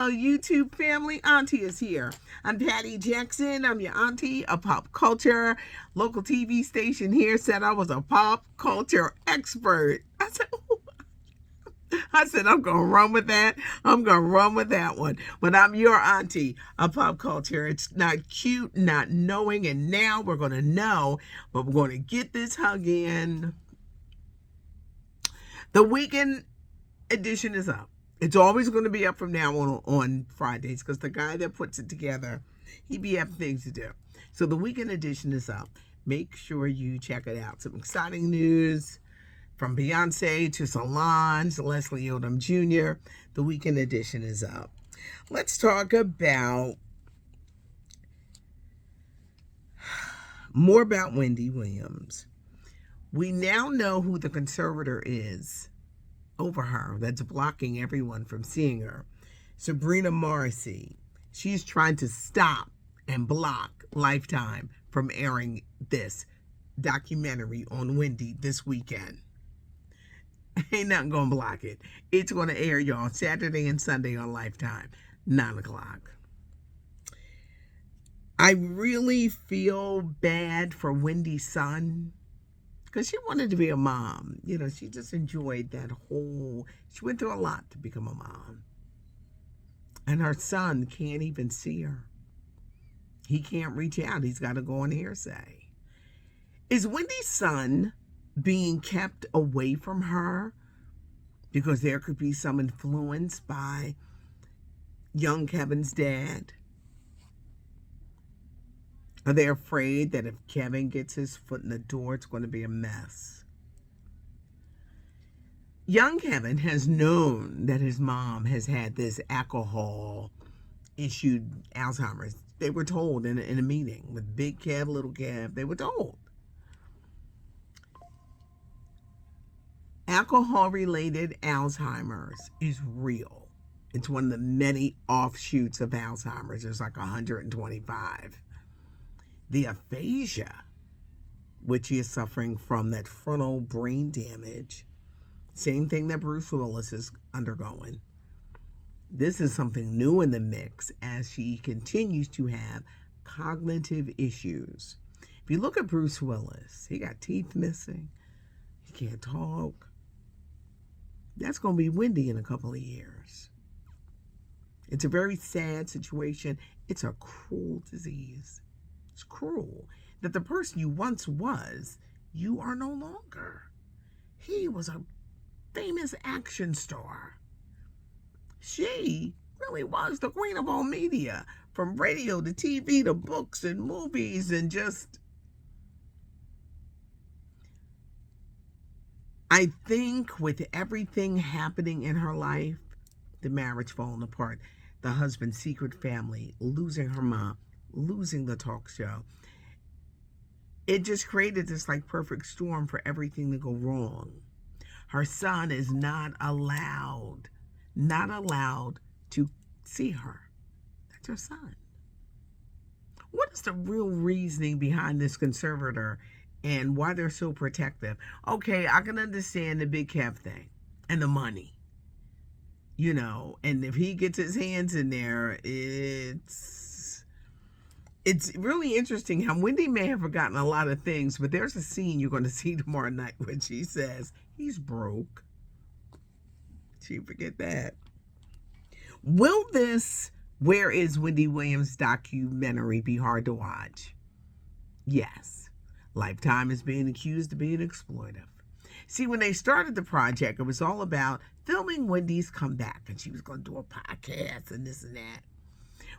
YouTube family, Auntie is here. I'm Patty Jackson. I'm your auntie of pop culture. Local TV station here said I was a pop culture expert. I said, I'm going to run with that. I'm going to run with that one. But I'm your auntie of pop culture. It's not cute, not knowing, and now we're going to know, but we're going to get this hug in. The weekend edition is up. It's always going to be up from now on Fridays because the guy that puts it together, he be having things to do. So the weekend edition is up. Make sure you check it out. Some exciting news from Beyonce to Solange, Leslie Odom Jr. The weekend edition is up. Let's talk about more about Wendy Williams. We now know who the conservator is over her that's blocking everyone from seeing her. Sabrina Morrissey. She's trying to stop and block Lifetime from airing this documentary on Wendy this weekend. Ain't nothing gonna block it. It's gonna air, y'all, Saturday and Sunday on Lifetime, 9 o'clock. I really feel bad for Wendy's son because she wanted to be a mom. You know, she just enjoyed that she went through a lot to become a mom. And her son can't even see her. He can't reach out. He's got to go on hearsay. Is Wendy's son being kept away from her because there could be some influence by young Kevin's dad? Are they afraid that if Kevin gets his foot in the door, it's going to be a mess? Young Kevin has known that his mom has had this alcohol-issued Alzheimer's. They were told in a meeting with Big Kev, Little Kev. They were told. Alcohol-related Alzheimer's is real. It's one of the many offshoots of Alzheimer's. There's like 125. The aphasia, which he is suffering from, that frontal brain damage, same thing that Bruce Willis is undergoing. This is something new in the mix as she continues to have cognitive issues. If you look at Bruce Willis, he got teeth missing. He can't talk. That's going to be Wendy in a couple of years. It's a very sad situation. It's a cruel disease. It's cruel that the person you once was, you are no longer. He was a famous action star. She really was the queen of all media, from radio to TV to books and movies, and just, I think with everything happening in her life, the marriage falling apart, the husband's secret family, losing her mom, losing the talk show, it just created this like perfect storm for everything to go wrong. Her son is not allowed to see her. That's her son. What is the real reasoning behind this conservator and why they're so protective? Okay, I can understand the Big Kev thing and the money, you know, and if he gets his hands in there, it's really interesting how Wendy may have forgotten a lot of things, but there's a scene you're going to see tomorrow night when she says, he's broke. She forget that. Will this Where is Wendy Williams documentary be hard to watch? Yes. Lifetime is being accused of being exploitive. See, when they started the project, it was all about filming Wendy's comeback, and she was going to do a podcast and this and that.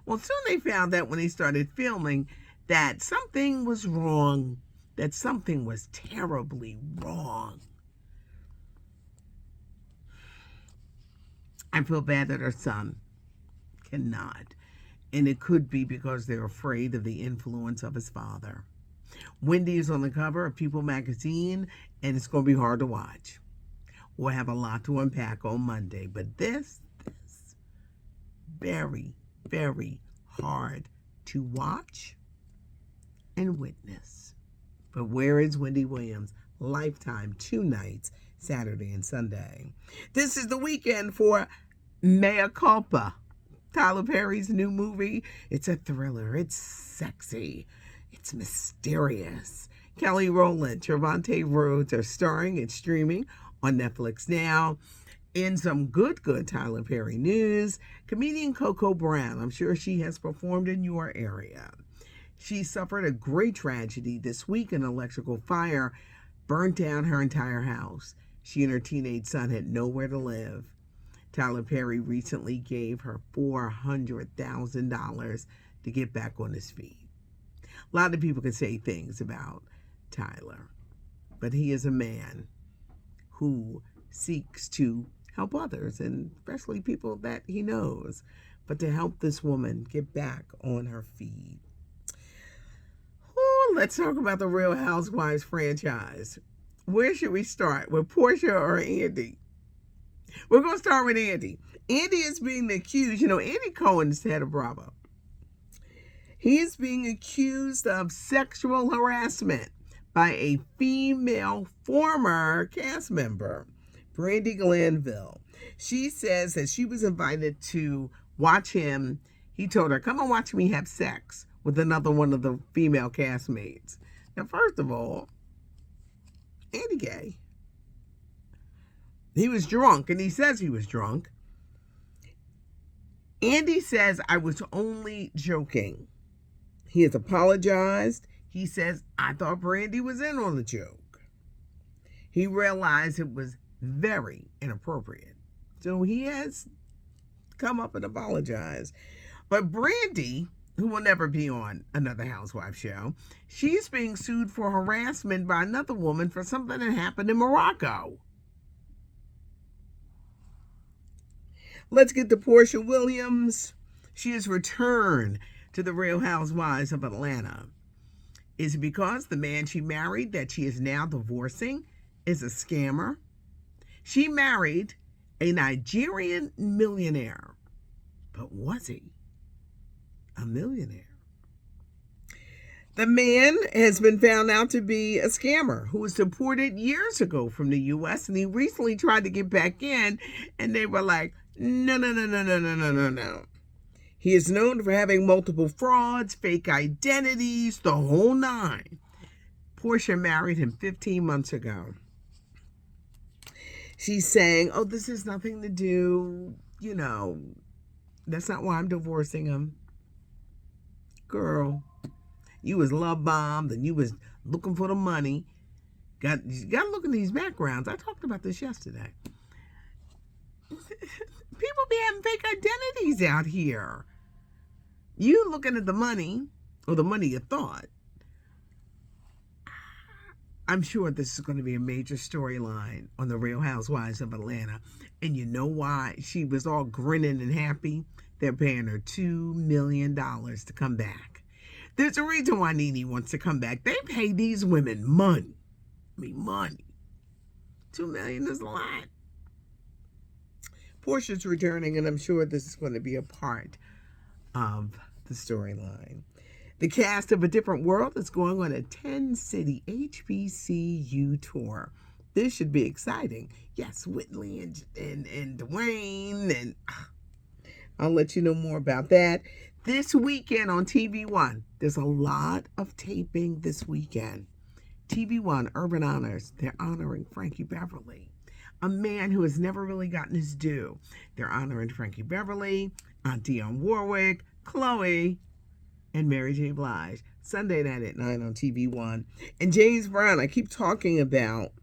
Well, soon they found out when they started filming that something was wrong, that something was terribly wrong. I feel bad that her son cannot. And it could be because they're afraid of the influence of his father. Wendy is on the cover of People magazine, and it's going to be hard to watch. We'll have a lot to unpack on Monday, but this very, very hard to watch and witness. But where is Wendy Williams? Lifetime, 2 nights, Saturday and Sunday. This is the weekend for Mea Culpa. Tyler Perry's new movie. It's a thriller. It's sexy. It's mysterious. Kelly Rowland, Trevante Rhodes are starring and streaming on Netflix now. In some good Tyler Perry news, comedian Coco Brown, I'm sure she has performed in your area. She suffered a great tragedy this week. An electrical fire burnt down her entire house. She and her teenage son had nowhere to live. Tyler Perry recently gave her $400,000 to get back on his feet. A lot of people can say things about Tyler, but he is a man who seeks to help others, and especially people that he knows, but to help this woman get back on her feet. Let's talk about the Real Housewives franchise. Where should we start? With Porsha or Andy? We're going to start with Andy. Andy is being accused. Andy Cohen's head of Bravo. He is being accused of sexual harassment by a female former cast member, Brandi Glanville. She says that she was invited to watch him. He told her, come and watch me have sex with another one of the female castmates. Now, first of all, Andy gay. He was drunk, and he says he was drunk. Andy says, I was only joking. He has apologized. He says, I thought Brandi was in on the joke. He realized it was very inappropriate. So he has come up and apologized. But Brandi, who will never be on another housewife show, she's being sued for harassment by another woman for something that happened in Morocco. Let's get to Porsha Williams. She has returned to the Real Housewives of Atlanta. Is it because the man she married that she is now divorcing is a scammer? She married a Nigerian millionaire, but was he a millionaire? The man has been found out to be a scammer who was deported years ago from the U.S. and he recently tried to get back in, and they were like, no. He is known for having multiple frauds, fake identities, the whole nine. Porsha married him 15 months ago. She's saying, this has nothing to do, that's not why I'm divorcing him. Girl, you was love bombed and you was looking for the money. You got to look at these backgrounds. I talked about this yesterday. People be having fake identities out here. You looking at the money, or the money you thought. I'm sure this is going to be a major storyline on the Real Housewives of Atlanta. And you know why? She was all grinning and happy. They're paying her $2 million to come back. There's a reason why Nene wants to come back. They pay these women money. Money. $2 million is a lot. Porsha's returning, and I'm sure this is going to be a part of the storyline. The cast of A Different World is going on a 10-city HBCU tour. This should be exciting. Yes, Whitley and Dwayne, and I'll let you know more about that. This weekend on TV One, there's a lot of taping this weekend. TV One Urban Honors, they're honoring Frankie Beverly, a man who has never really gotten his due. They're honoring Frankie Beverly, Aunt Dionne Warwick, Chloe, and Mary J. Blige. Sunday night at 9 on TV One. And James Brown, I keep talking about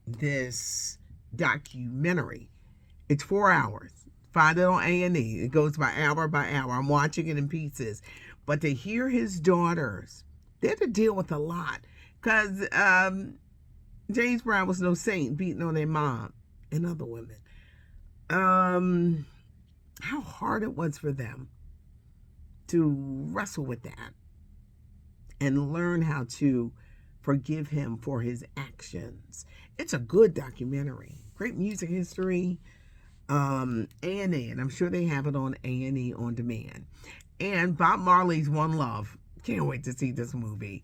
this documentary. It's 4 hours. Find it on A&E. It goes by hour. I'm watching it in pieces. But to hear his daughters, they had to deal with a lot. Because James Brown was no saint, beating on their mom and other women. How hard it was for them to wrestle with that and learn how to forgive him for his actions. It's a good documentary. Great music history. A&E, and I'm sure they have it on A&E on demand. And Bob Marley's One Love. Can't wait to see this movie.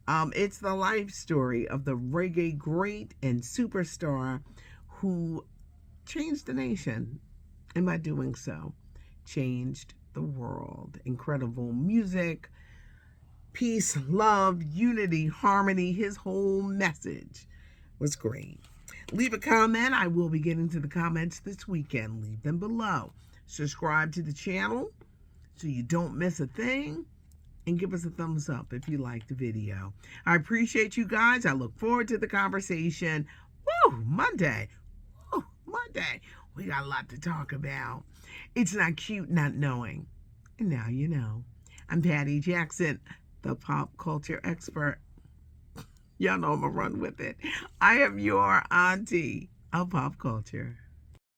It's the life story of the reggae great and superstar who changed the nation, and by doing so, changed the world. Incredible music, peace, love, unity, harmony. His whole message was great. Leave a comment. I will be getting to the comments this weekend. Leave them below. Subscribe to the channel so you don't miss a thing. And give us a thumbs up if you like the video. I appreciate you guys. I look forward to the conversation. Woo! Monday. Woo! Monday. We got a lot to talk about. It's not cute not knowing. And now you know. I'm Patty Jackson, the pop culture expert. Y'all know I'm going to run with it. I am your auntie of pop culture.